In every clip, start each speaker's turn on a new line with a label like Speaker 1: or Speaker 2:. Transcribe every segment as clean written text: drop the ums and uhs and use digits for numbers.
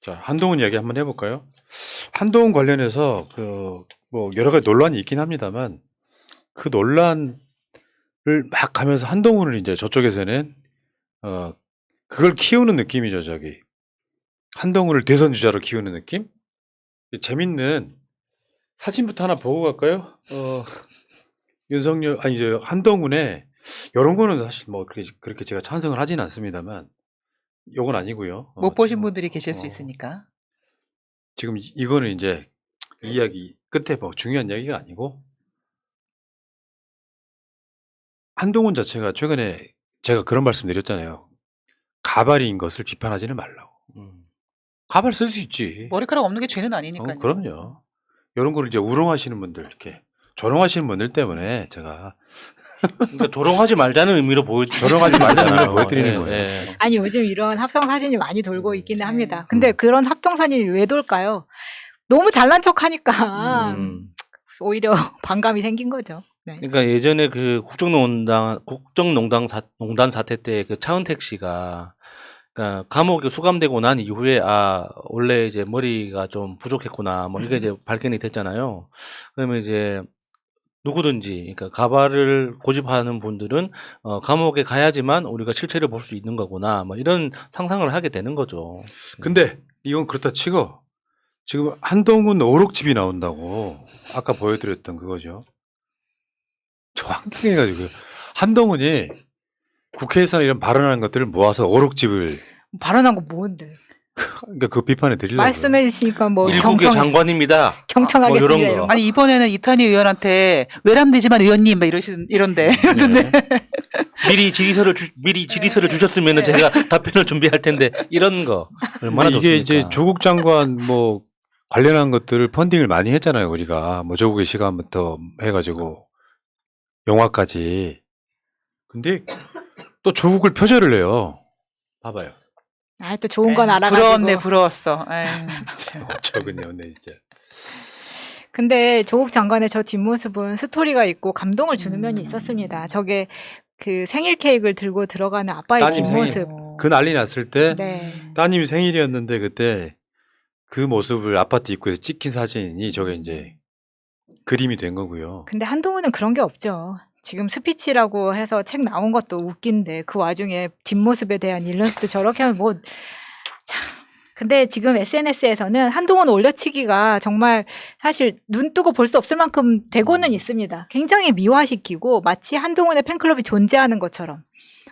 Speaker 1: 자, 한동훈 이야기 한번 해볼까요? 한동훈 관련해서 뭐 여러 가지 논란이 있긴 합니다만 그 논란을 막 가면서 한동훈을 이제 저쪽에서는 그걸 키우는 느낌이죠, 저기. 한동훈을 대선 주자로 키우는 느낌? 재밌는 사진부터 하나 보고 갈까요? 윤석열, 아니, 이제 한동훈의, 이런 거는 사실 뭐 그렇게 제가 찬성을 하진 않습니다만, 요건 아니고요.
Speaker 2: 못 보신
Speaker 1: 지금,
Speaker 2: 분들이 계실 수 있으니까.
Speaker 1: 지금 이거는 이제 이야기 끝에 뭐 중요한 이야기가 아니고, 한동훈 자체가 최근에 제가 그런 말씀 드렸잖아요. 가발인 것을 비판하지는 말라고. 가발 쓸 수 있지.
Speaker 2: 머리카락 없는 게 죄는 아니니까요.
Speaker 1: 그럼요. 이런 거를 이제 우롱하시는 분들, 이렇게 조롱하시는 분들 때문에 제가
Speaker 3: 그러니까 조롱하지 말자는 의미로
Speaker 1: 조롱하지 말자는 의미로
Speaker 3: 보여드리는
Speaker 1: 보여드리는 거예요.
Speaker 4: 아니 요즘 이런 합성 사진이 많이 돌고 있기는 합니다. 근데
Speaker 1: 음.
Speaker 4: 그런 합성 사진이 왜 돌까요? 너무 잘난 척하니까 오히려 반감이 생긴 거죠. 네.
Speaker 3: 그러니까 예전에 그 국정농단 사태 때 그 차은택 씨가 그러니까 감옥에 수감되고 난 이후에 원래 이제 머리가 좀 부족했구나 뭐 이게 이제 발견이 됐잖아요. 그러면 이제 누구든지 그러니까 가발을 고집하는 분들은 감옥에 가야지만 우리가 실체를 볼 수 있는 거구나 뭐 이런 상상을 하게 되는 거죠.
Speaker 1: 근데 이건 그렇다 치고 지금 한동훈 오록집이 나온다고 아까 보여드렸던 그거죠. 저 황당해가지고 한동훈이 국회에서는 이런 발언하는 것들을 모아서 오록집을
Speaker 4: 발언한 거 뭔데?
Speaker 1: 그러니까 그 비판에 드리려고
Speaker 4: 말씀해 주시니까 뭐
Speaker 3: 일국의 장관입니다.
Speaker 4: 경청하겠습니다.
Speaker 3: 뭐 이런 거.
Speaker 4: 이런 거.
Speaker 2: 아니 이번에는 이탄희 의원한테 외람되지만 의원님 막 이런데
Speaker 3: 네. 미리 질의서를 주셨으면 제가 답변을 준비할 텐데 이런 거 얼마나
Speaker 1: 근데 이게
Speaker 3: 좋습니까?
Speaker 1: 이제 조국 장관 뭐 관련한 것들을 펀딩을 많이 했잖아요. 우리가 뭐 조국의 시간부터 해가지고 영화까지. 근데 또 조국을 표절을 해요. 봐봐요.
Speaker 4: 아, 또 좋은 건 알아가지고.
Speaker 2: 부러웠네 부러웠어. 에이, 참.
Speaker 1: 저근요, 네 진짜.
Speaker 4: 근데 조국 장관의 저 뒷모습은 스토리가 있고 감동을 주는 면이 있었습니다. 저게 그 생일 케이크를 들고 들어가는 아빠의
Speaker 1: 따님
Speaker 4: 뒷모습.
Speaker 1: 그 난리 났을 때
Speaker 4: 네.
Speaker 1: 따님이 생일이었는데 그때 그 모습을 아파트 입구에서 찍힌 사진이 저게 이제 그림이 된 거고요.
Speaker 4: 근데 한동훈은 그런 게 없죠. 지금 스피치라고 해서 책 나온 것도 웃긴데 그 와중에 뒷모습에 대한 일러스트 저렇게 하면 뭐 참. 근데 지금 SNS에서는 한동훈 올려치기가 정말 사실 눈 뜨고 볼 수 없을 만큼 되고는 있습니다. 굉장히 미화시키고 마치 한동훈의 팬클럽이 존재하는 것처럼.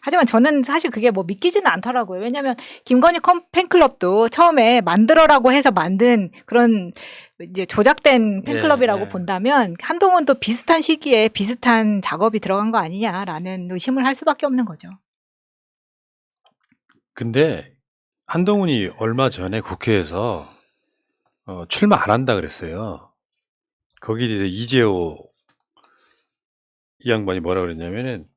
Speaker 4: 하지만 저는 사실 그게 뭐 믿기지는 않더라고요. 왜냐하면 김건희 팬클럽도 처음에 만들어라고 해서 만든 그런 이제 조작된 팬클럽이라고
Speaker 3: 예.
Speaker 4: 본다면 한동훈도 비슷한 시기에 비슷한 작업이 들어간 거 아니냐라는 의심을 할 수밖에 없는 거죠.
Speaker 1: 근데 한동훈이 얼마 전에 국회에서 출마 안 한다 그랬어요. 거기에 대해서 이재호 이 양반이 뭐라 그랬냐면은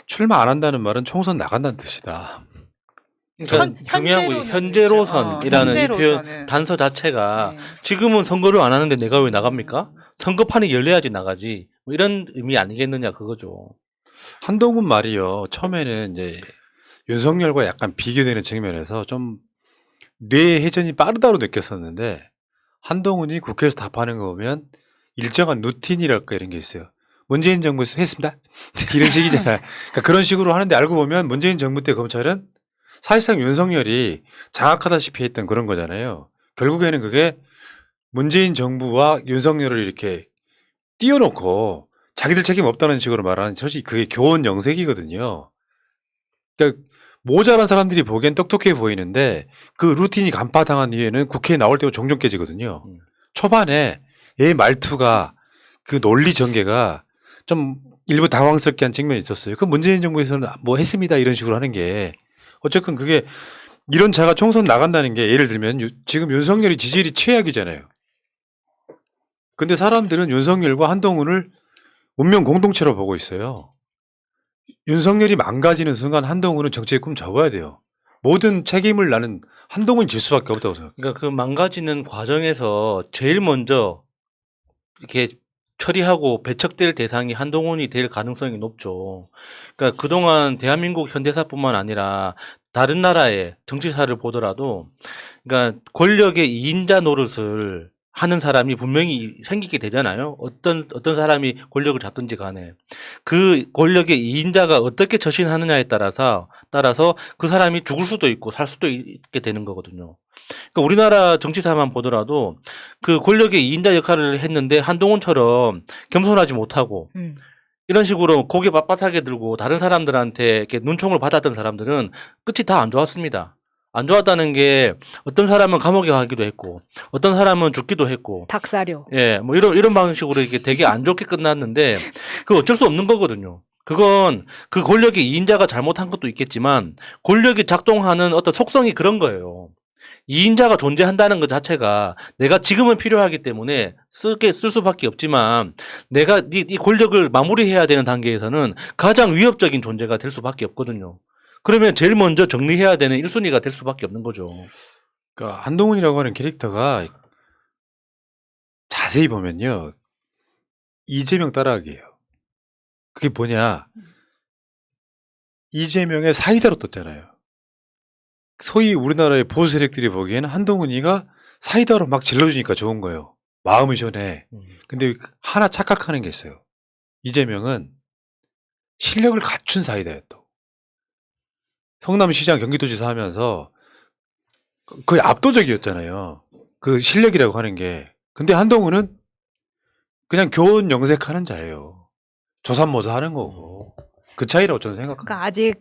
Speaker 1: 출마 안 한다는 말은 총선 나간다는 뜻이다.
Speaker 3: 그러니까 중요한 거 현재로선이라는 이 표현 단서 자체가
Speaker 2: 네.
Speaker 3: 지금은 선거를 안 하는데 내가 왜 나갑니까? 선거판이 열려야지 나가지. 뭐 이런 의미 아니겠느냐 그거죠.
Speaker 1: 한동훈 말이요. 처음에는 이제 윤석열과 약간 비교되는 측면에서 좀 뇌 회전이 빠르다고 느꼈었는데 한동훈이 국회에서 답하는 거 보면 일정한 루틴이랄까 이런 게 있어요. 문재인 정부에서 했습니다. 이런 식이잖아요. 그러니까 그런 식으로 하는데 알고 보면 문재인 정부 때 검찰은 사실상 윤석열이 장악하다시피 했던 그런 거잖아요. 결국에는 그게 문재인 정부와 윤석열을 이렇게 띄워놓고 자기들 책임 없다는 식으로 말하는 사실 그게 교원 영색이거든요. 그러니까 모자란 사람들이 보기엔 똑똑해 보이는데 그 루틴이 간파당한 이후에는 국회에 나올 때도 종종 깨지거든요. 초반에 얘 말투가 그 논리 전개가 좀 일부 당황스럽게 한 측면이 있었어요. 그 문재인 정부에서는 뭐 했습니다 이런 식으로 하는 게 어쨌든 그게 이런 자가 총선 나간다는 게 예를 들면 지금 윤석열이 지지율이 최악이잖아요. 근데 사람들은 윤석열과 한동훈을 운명 공동체로 보고 있어요. 윤석열이 망가지는 순간 한동훈은 정치의 꿈 접어야 돼요. 모든 책임을 나는 한동훈이 질 수밖에 없다고 생각해요.
Speaker 3: 그러니까 그 망가지는 과정에서 제일 먼저 이렇게 처리하고 배척될 대상이 한동훈이 될 가능성이 높죠. 그러니까 그동안 대한민국 현대사뿐만 아니라 다른 나라의 정치사를 보더라도 그러니까 권력의 2인자 노릇을 하는 사람이 분명히 생기게 되잖아요. 어떤 사람이 권력을 잡든지 간에 그 권력의 2인자가 어떻게 처신하느냐에 따라서 그 사람이 죽을 수도 있고 살 수도 있게 되는 거거든요. 그러니까 우리나라 정치사만 보더라도 그 권력의 2인자 역할을 했는데 한동훈처럼 겸손하지 못하고 이런 식으로 고개 빳빳하게 들고 다른 사람들한테 이렇게 눈총을 받았던 사람들은 끝이 다 안 좋았습니다. 안 좋았다는 게 어떤 사람은 감옥에 가기도 했고 어떤 사람은 죽기도 했고
Speaker 4: 닭사료.
Speaker 3: 예, 뭐 이런 방식으로 이게 되게 안 좋게 끝났는데 그 어쩔 수 없는 거거든요. 그건 그 권력의 2인자가 잘못한 것도 있겠지만 권력이 작동하는 어떤 속성이 그런 거예요. 2인자가 존재한다는 것 자체가 내가 지금은 필요하기 때문에 쓸 수밖에 없지만 내가 이 권력을 마무리해야 되는 단계에서는 가장 위협적인 존재가 될 수밖에 없거든요. 그러면 제일 먼저 정리해야 되는 1순위가 될 수밖에 없는 거죠.
Speaker 1: 그러니까 한동훈이라고 하는 캐릭터가 자세히 보면요. 이재명 따라하기예요. 그게 뭐냐. 이재명의 사이다로 떴잖아요. 소위 우리나라의 보수 세력들이 보기에는 한동훈이가 사이다로 막 질러주니까 좋은 거예요. 마음은 시원해. 근데 하나 착각하는 게 있어요. 이재명은 실력을 갖춘 사이다였다고. 성남시장 경기도지사 하면서 거의 압도적이었잖아요. 그 실력이라고 하는 게. 근데 한동훈은 그냥 교원 영색하는 자예요. 조삼모사 하는 거고. 그 차이라고 저는 생각합니다.
Speaker 4: 그러니까 아직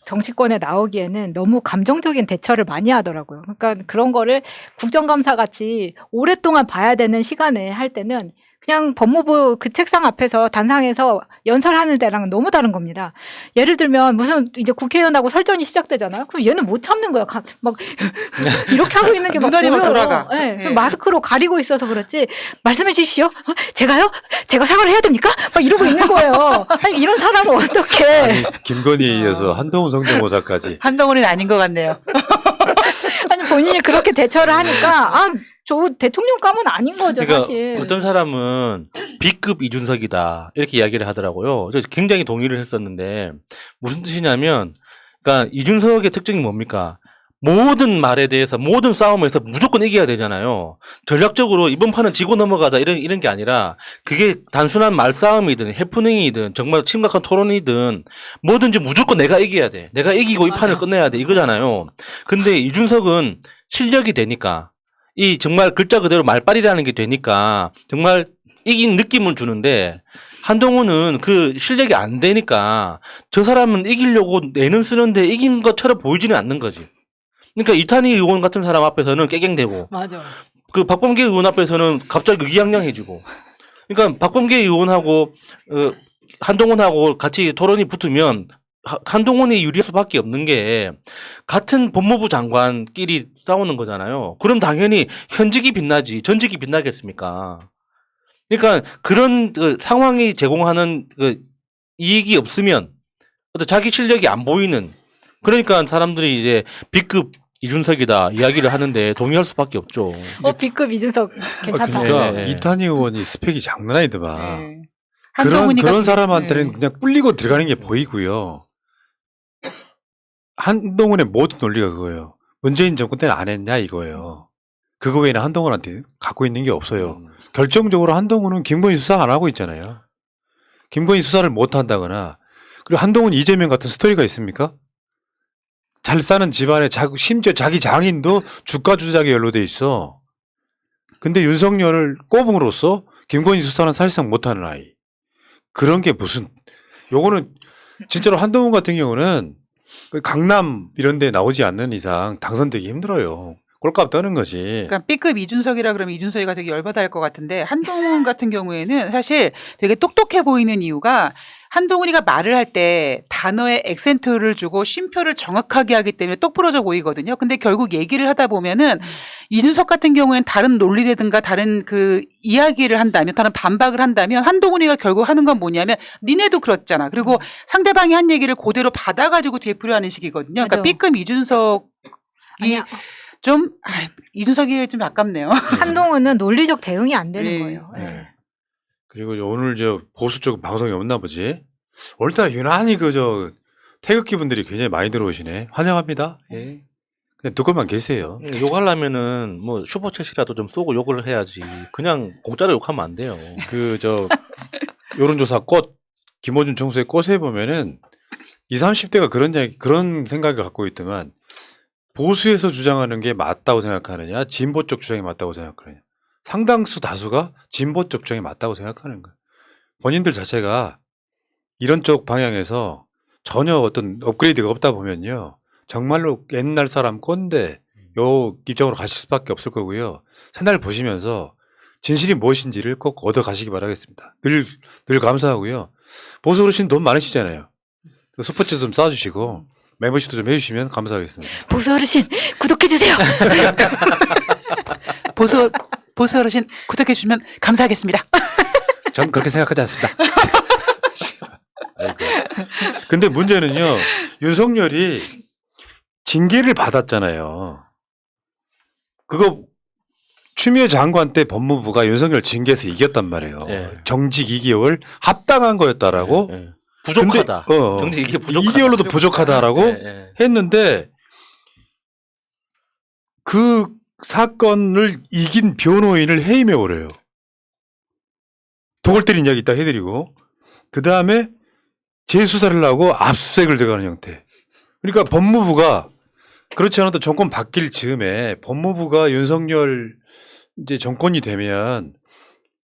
Speaker 4: 정치권에 나오기에는 너무 감정적인 대처를 많이 하더라고요. 그러니까 그런 거를 국정감사 같이 오랫동안 봐야 되는 시간에 할 때는 그냥 법무부 그 책상 앞에서 단상에서 연설하는 데랑 너무 다른 겁니다. 예를 들면 무슨 이제 국회의원하고 설전이 시작되잖아요. 그럼 얘는 못 참는 거야. 막 이렇게 하고 있는 게 막
Speaker 2: 눈알이 막
Speaker 4: 보여요.
Speaker 2: 돌아가.
Speaker 4: 네.
Speaker 2: 네.
Speaker 4: 마스크로 가리고 있어서 그렇지. 말씀해 주십시오. 제가요? 제가 사과를 해야 됩니까? 막 이러고 있는 거예요. 아니, 이런 사람을 어떻게?
Speaker 1: 아니, 김건희에 이어서 한동훈 성대모사까지.
Speaker 2: 한동훈은 아닌 것 같네요.
Speaker 4: 아니 본인이 그렇게 대처를 하니까 저 대통령감은 아닌 거죠,
Speaker 3: 그러니까
Speaker 4: 사실.
Speaker 3: 어떤 사람은 B급 이준석이다 이렇게 이야기를 하더라고요. 그래서 굉장히 동의를 했었는데 무슨 뜻이냐면, 그러니까 이준석의 특징이 뭡니까? 모든 말에 대해서 모든 싸움에서 무조건 이겨야 되잖아요. 전략적으로 이번 판은 지고 넘어가자 이런 게 아니라 그게 단순한 말싸움이든 해프닝이든 정말 심각한 토론이든 뭐든지 무조건 내가 이겨야 돼. 내가 이기고 이 판을 끝내야 돼 이거잖아요. 근데 이준석은 실력이 되니까 이 정말 글자 그대로 말빨이라는 게 되니까 정말 이긴 느낌을 주는데 한동훈은 그 실력이 안 되니까 저 사람은 이기려고 애는 쓰는데 이긴 것처럼 보이지는 않는 거지. 그러니까 이탄희 의원 같은 사람 앞에서는 깨갱대고
Speaker 4: 맞아.
Speaker 3: 그 박범계 의원 앞에서는 갑자기 의기양양해지고. 그러니까 박범계 의원하고 한동훈하고 같이 토론이 붙으면 한동훈이 유리할 수밖에 없는 게 같은 법무부 장관끼리 싸우는 거잖아요. 그럼 당연히 현직이 빛나지 전직이 빛나겠습니까? 그러니까 그런 상황이 제공하는 이익이 없으면 어떤 자기 실력이 안 보이는, 그러니까 사람들이 이제 B급 이준석이다 이야기를 하는데 동의할 수밖에 없죠.
Speaker 4: B급 이준석 괜찮다.
Speaker 1: 그러니까
Speaker 3: 네.
Speaker 1: 이탄희 의원이 스펙이 장난 아니더만.
Speaker 2: 네.
Speaker 1: 그런
Speaker 2: 한동훈이가
Speaker 1: 사람한테는
Speaker 2: 네.
Speaker 1: 그냥 뿔리고 들어가는 게 보이고요. 한동훈의 모든 논리가 그거예요. 문재인 정권 때는 안 했냐 이거예요. 그거 외에는 한동훈한테 갖고 있는 게 없어요. 결정적으로 한동훈은 김건희 수사 안 하고 있잖아요. 김건희 수사를 못 한다거나, 그리고 한동훈 이재명 같은 스토리가 있습니까? 잘 사는 집안에 심지어 자기 장인도 주가 조작에 연루돼 있어. 근데 윤석열을 꼬붕으로써 김건희 수사는 사실상 못하는 아이. 그런 게 무슨, 요거는 진짜로 한동훈 같은 경우는 그 강남 이런 데 나오지 않는 이상 당선되기 힘들어요. 꼴값 떠는 거지.
Speaker 2: 그러니까 B급 이준석이라 그러면 이준석이가 되게 열받아 할 것 같은데 한동훈 같은 경우에는 사실 되게 똑똑해 보이는 이유가 한동훈이가 말을 할 때 단어에 액센트를 주고 쉼표를 정확하게 하기 때문에 똑부러져 보이거든요. 근데 결국 얘기를 하다 보면은 이준석 같은 경우에는 다른 논리라든가 다른 그 이야기를 한다면, 다른 반박을 한다면 한동훈이가 결국 하는 건 뭐냐면 니네도 그렇잖아. 그리고 상대방이 한 얘기를 그대로 받아가지고 되풀이하는 식이거든요. 그러니까
Speaker 4: 맞아.
Speaker 2: B급 이준석이
Speaker 4: 아니야.
Speaker 2: 이준석이 좀 아깝네요.
Speaker 4: 한동훈은 논리적 대응이 안 되는
Speaker 2: 네.
Speaker 4: 거예요.
Speaker 1: 네. 그리고 오늘 보수 쪽 방송이 없나 보지. 오늘따라 유난히 태극기 분들이 굉장히 많이 들어오시네. 환영합니다. 예. 그냥 듣고만 계세요.
Speaker 3: 욕하려면은 뭐 슈퍼챗이라도 좀 쏘고 욕을 해야지. 그냥 공짜로 욕하면 안 돼요.
Speaker 1: 여론조사 김어준 총수의 꽃에 보면은 20, 30대가 그런 생각을 갖고 있더만 보수에서 주장하는 게 맞다고 생각하느냐, 진보 쪽 주장이 맞다고 생각하느냐. 상당수 다수가 진보 쪽 주장이 맞다고 생각하는 거예요. 본인들 자체가 이런 쪽 방향에서 전혀 어떤 업그레이드가 없다 보면요. 정말로 옛날 사람 꼰대 요 입장으로 가실 수밖에 없을 거고요. 새날 보시면서 진실이 무엇인지를 꼭 얻어 가시기 바라겠습니다. 늘 감사하고요. 보수 어르신 돈 많으시잖아요. 스포츠 좀 쏴주시고 멤버십도 좀 해주시면 감사하겠습니다.
Speaker 4: 보수 어르신 구독해주세요.
Speaker 2: 보수 어르신 구독해 주시면 감사하겠습니다.
Speaker 1: 전 그렇게 생각하지 않습니다. 아이고. 근데 문제는요. 윤석열이 징계를 받았잖아요. 그거 추미애 장관 때 법무부가 윤석열 징계해서 이겼단 말이에요.
Speaker 3: 네.
Speaker 1: 정직 2개월 합당한 거였다라고.
Speaker 3: 네, 네. 부족하다.
Speaker 1: 근데,
Speaker 3: 정직 이게 부족하다.
Speaker 1: 2개월로도 부족하다라고
Speaker 3: 네, 네.
Speaker 1: 했는데 그 사건을 이긴 변호인을 해임해 버려요. 도골 때린 이야기 이따 해드리고 그 다음에 재수사를 하고 압수수색을 들어가는 형태. 그러니까 법무부가 그렇지 않아도 정권 바뀔 즈음에 법무부가 윤석열 이제 정권이 되면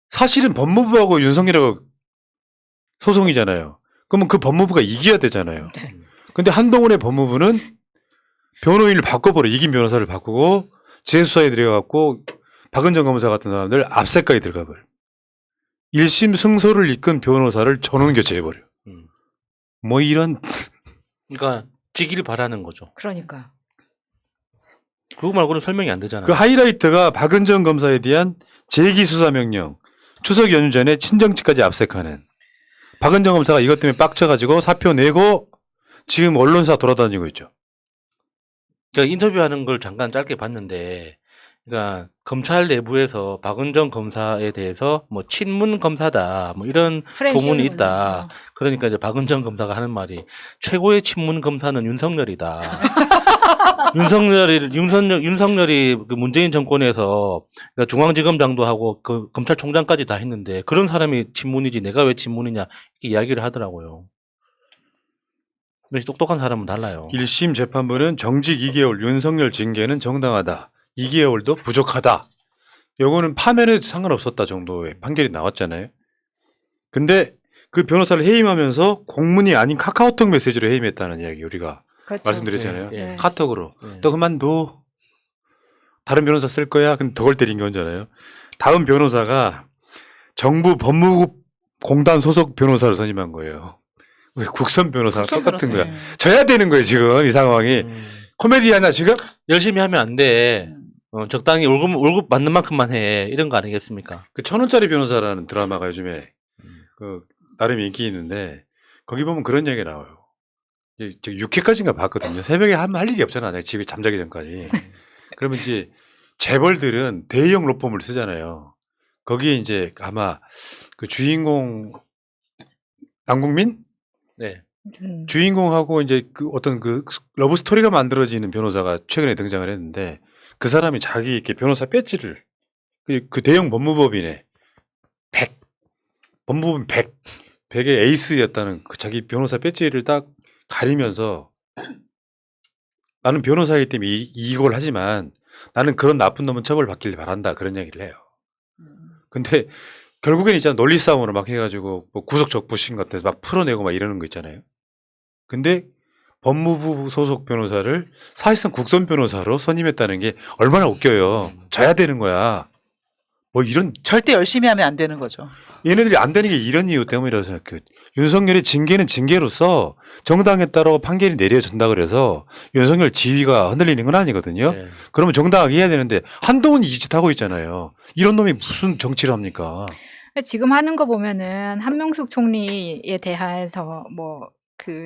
Speaker 1: 사실은 법무부하고 윤석열하고 소송이잖아요. 그러면 그 법무부가 이겨야 되잖아요.
Speaker 4: 네.
Speaker 1: 근데 한동훈의 법무부는 변호인을 바꿔버려. 이긴 변호사를 바꾸고 재수사에 들어가고 박은정 검사 같은 사람들 압색까지 들어가 버려. 1심 승소를 이끈 변호사를 전원 교체해버려. 뭐 이런.
Speaker 3: 그러니까 지기를 바라는 거죠.
Speaker 4: 그러니까.
Speaker 3: 그거 말고는 설명이 안 되잖아요.
Speaker 1: 그 하이라이트가 박은정 검사에 대한 재기수사 명령, 추석 연휴 전에 친정집까지 압색하는. 박은정 검사가 이것 때문에 빡쳐가지고 사표 내고 지금 언론사 돌아다니고 있죠.
Speaker 3: 그러니까 인터뷰하는 걸 잠깐 짧게 봤는데, 그러니까 검찰 내부에서 박은정 검사에 대해서 뭐 친문 검사다, 뭐 이런
Speaker 4: 프레임
Speaker 3: 소문이
Speaker 4: 씌우는
Speaker 3: 있다.
Speaker 4: 거죠.
Speaker 3: 그러니까 이제 박은정 검사가 하는 말이 최고의 친문 검사는 윤석열이다. 윤석열이 그 문재인 정권에서 그러니까 중앙지검장도 하고 그 검찰총장까지 다 했는데 그런 사람이 친문이지 내가 왜 친문이냐 이렇게 이야기를 하더라고요. 근데 똑똑한 사람은 달라요.
Speaker 1: 1심 재판부는 정직 2개월 윤석열 징계는 정당하다. 2개월도 부족하다. 요거는 파면에도 상관없었다 정도의 판결이 나왔잖아요. 근데 그 변호사를 해임하면서 공문이 아닌 카카오톡 메시지로 해임했다는 이야기 우리가
Speaker 4: 그렇죠.
Speaker 1: 말씀드렸잖아요.
Speaker 3: 네,
Speaker 4: 네.
Speaker 1: 카톡으로.
Speaker 3: 네.
Speaker 1: 너 그만둬. 다른 변호사 쓸 거야. 근데 덕을 때린 거잖아요. 다음 변호사가 정부 법무부 공단 소속 변호사를 선임한 거예요. 왜 국선 변호사랑 똑같은 거야. 져야 되는 거예요, 지금 이 상황이. 코미디하냐, 지금?
Speaker 3: 열심히 하면 안 돼. 적당히 월급 받는 만큼만 해. 이런 거 아니겠습니까?
Speaker 1: 그 1,000원짜리 변호사라는 드라마가 요즘에 그 나름 인기 있는데 거기 보면 그런 얘기가 나와요. 저 6회까지인가 봤거든요. 새벽에 할 일이 없잖아. 내가 집에 잠자기 전까지. 그러면 이제 재벌들은 대형 로펌을 쓰잖아요. 거기에 이제 아마 그 주인공 남국민?
Speaker 3: 네.
Speaker 1: 주인공하고 이제 그 어떤 그 러브 스토리가 만들어지는 변호사가 최근에 등장을 했는데 그 사람이 자기 이렇게 변호사 배지를 그 대형 법무법인에 100 법무법인 100의 에이스였다는 그 자기 변호사 배지를 딱 가리면서 나는 변호사이기 때문에 이걸 하지만 나는 그런 나쁜 놈은 처벌받길 바란다 그런 얘기를 해요. 근데 결국엔 있잖아 논리 싸움으로 막 해가지고 뭐 구속 적부심 같아서 막 풀어내고 막 이러는 거 있잖아요. 근데 법무부 소속 변호사를 사실상 국선 변호사로 선임했다는 게 얼마나 웃겨요. 져야 되는 거야. 뭐 이런
Speaker 2: 절대 열심히 하면 안 되는 거죠.
Speaker 1: 얘네들이 안 되는 게 이런 이유 때문이라고 생각해요. 윤석열의 징계는 징계로서 정당에 따라 판결이 내려진다 그래서 윤석열 지위가 흔들리는 건 아니거든요.
Speaker 3: 네.
Speaker 1: 그러면 정당하게 해야 되는데 한동훈이 이 짓 하고 있잖아요. 이런 놈이 무슨 정치를 합니까?
Speaker 4: 지금 하는 거 보면은 한명숙 총리에 대해서 뭐 그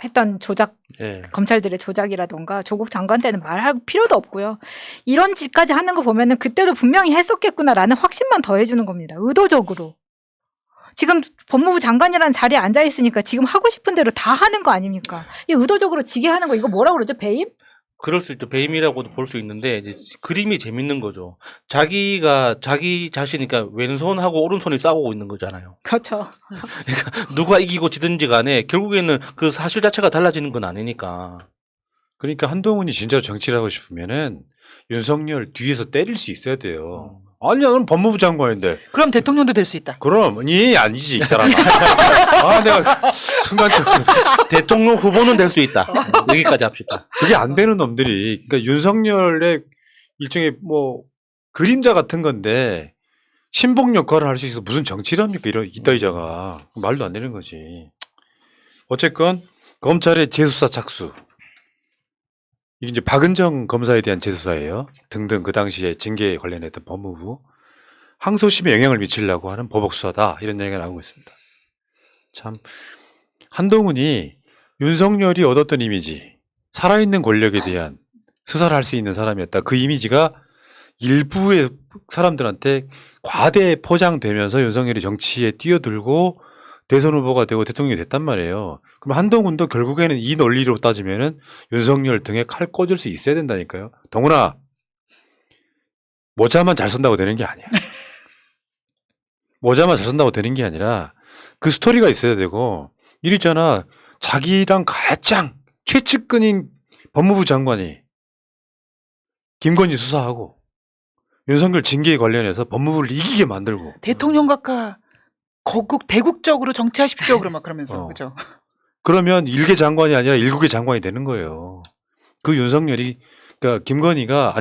Speaker 4: 했던 조작
Speaker 3: 네.
Speaker 4: 검찰들의 조작이라던가 조국 장관 때는 말할 필요도 없고요. 이런 짓까지 하는 거 보면은 그때도 분명히 했었겠구나라는 확신만 더해주는 겁니다. 의도적으로. 지금 법무부 장관이라는 자리에 앉아 있으니까 지금 하고 싶은 대로 다 하는 거 아닙니까? 이 의도적으로 지게 하는 거 이거 뭐라고 그러죠? 배임?
Speaker 3: 그럴 수 있죠. 배임이라고도 볼 수 있는데 이제 그림이 재밌는 거죠. 자기가 자기 자신이니까 왼손하고 오른손이 싸우고 있는 거잖아요.
Speaker 4: 그렇죠.
Speaker 3: 누가 이기고 지든지 간에 결국에는 그 사실 자체가 달라지는 건 아니니까.
Speaker 1: 그러니까 한동훈이 진짜로 정치를 하고 싶으면은 윤석열 뒤에서 때릴 수 있어야 돼요. 아니, 나는 법무부 장관인데.
Speaker 2: 그럼 대통령도 될 수 있다.
Speaker 1: 그럼, 아니지, 이 사람아. 아, 내가 순간적으로.
Speaker 3: 대통령 후보는 될 수 있다. 여기까지 합시다.
Speaker 1: 그게 안 되는 놈들이, 그러니까 윤석열의 일종의 뭐, 그림자 같은 건데, 신복 역할을 할 수 있어서 무슨 정치를 합니까? 이따위자가. 말도 안 되는 거지. 어쨌건, 검찰의 재수사 착수. 이게 이제 박은정 검사에 대한 재수사예요. 등등 그 당시에 징계에 관련했던 법무부. 항소심에 영향을 미치려고 하는 보복수사다. 이런 얘기가 나오고 있습니다. 참, 한동훈이 윤석열이 얻었던 이미지, 살아있는 권력에 대한 수사를 할 수 있는 사람이었다. 그 이미지가 일부의 사람들한테 과대 포장되면서 윤석열이 정치에 뛰어들고 대선 후보가 되고 대통령이 됐단 말이에요. 그럼 한동훈도 결국에는 이 논리로 따지면은 윤석열 등에 칼 꽂을 수 있어야 된다니까요. 동훈아, 모자만 잘 쓴다고 되는 게 아니야. 모자만 잘 쓴다고 되는 게 아니라 그 스토리가 있어야 되고, 일 있잖아. 자기랑 가장 최측근인 법무부 장관이 김건희 수사하고 윤석열 징계에 관련해서 법무부를 이기게 만들고.
Speaker 2: 대통령 각하 대국적으로 정치하십시오. 그러면 그러면서 그죠.
Speaker 1: 그러면 1개 장관이 아니라 7개 장관이 되는 거예요. 그 윤석열이, 그러니까 김건희가,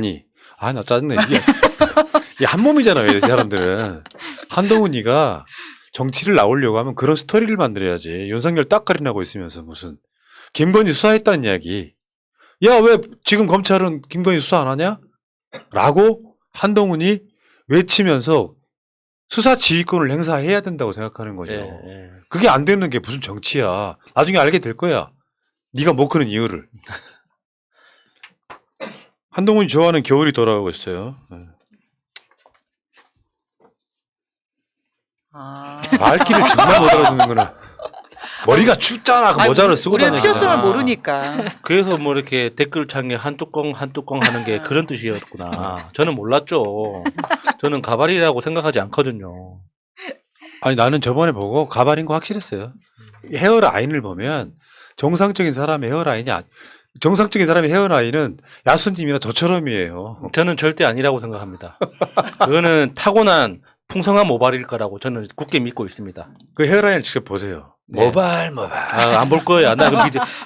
Speaker 1: 나 짜증나. 이게 한 몸이잖아요, 이 사람들은. 한동훈이가 정치를 나오려고 하면 그런 스토리를 만들어야지. 윤석열 딱가리나고 있으면서 무슨 김건희 수사했다는 이야기. 야, 왜 지금 검찰은 김건희 수사 안 하냐? 라고 한동훈이 외치면서 수사 지휘권을 행사해야 된다고 생각하는 거죠.
Speaker 3: 예.
Speaker 1: 그게 안 되는 게 무슨 정치야. 나중에 알게 될 거야. 네가 못 크는 이유를. 한동훈이 좋아하는 겨울이 돌아오고 있어요. 말귀를 정말 못 알아듣는구나. 머리가 춥잖아. 그 모자를 쓰고
Speaker 2: 우리는
Speaker 1: 다니잖아.
Speaker 2: 필요성을 모르니까.
Speaker 3: 그래서 뭐 이렇게 댓글창에 한 뚜껑 하는 게 그런 뜻이었구나. 저는 몰랐죠. 저는 가발이라고 생각하지 않거든요.
Speaker 1: 아니, 나는 저번에 보고 가발인 거 확실했어요. 헤어라인을 보면 정상적인 사람의 헤어라인은 야수님이나 저처럼이에요.
Speaker 3: 저는 절대 아니라고 생각합니다. 그거는 타고난 풍성한 모발일 거라고 저는 굳게 믿고 있습니다.
Speaker 1: 그 헤어라인을 직접 보세요.
Speaker 3: 네.
Speaker 1: 모발.
Speaker 3: 안 볼 거야.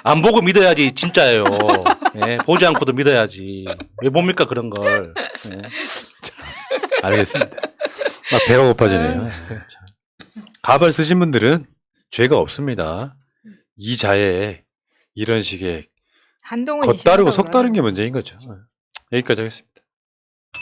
Speaker 3: 안 보고 믿어야지 진짜예요. 예, 보지 않고도 믿어야지. 왜 봅니까 그런 걸. 예.
Speaker 1: 알겠습니다. 막 배가 고파지네요. 가발 쓰신 분들은 죄가 없습니다. 이 자에 이런 식의
Speaker 4: 한동훈이
Speaker 1: 겉다르고
Speaker 4: 싫어서
Speaker 1: 속다른
Speaker 4: 그러는
Speaker 1: 게 문제인 거죠. 여기까지 하겠습니다.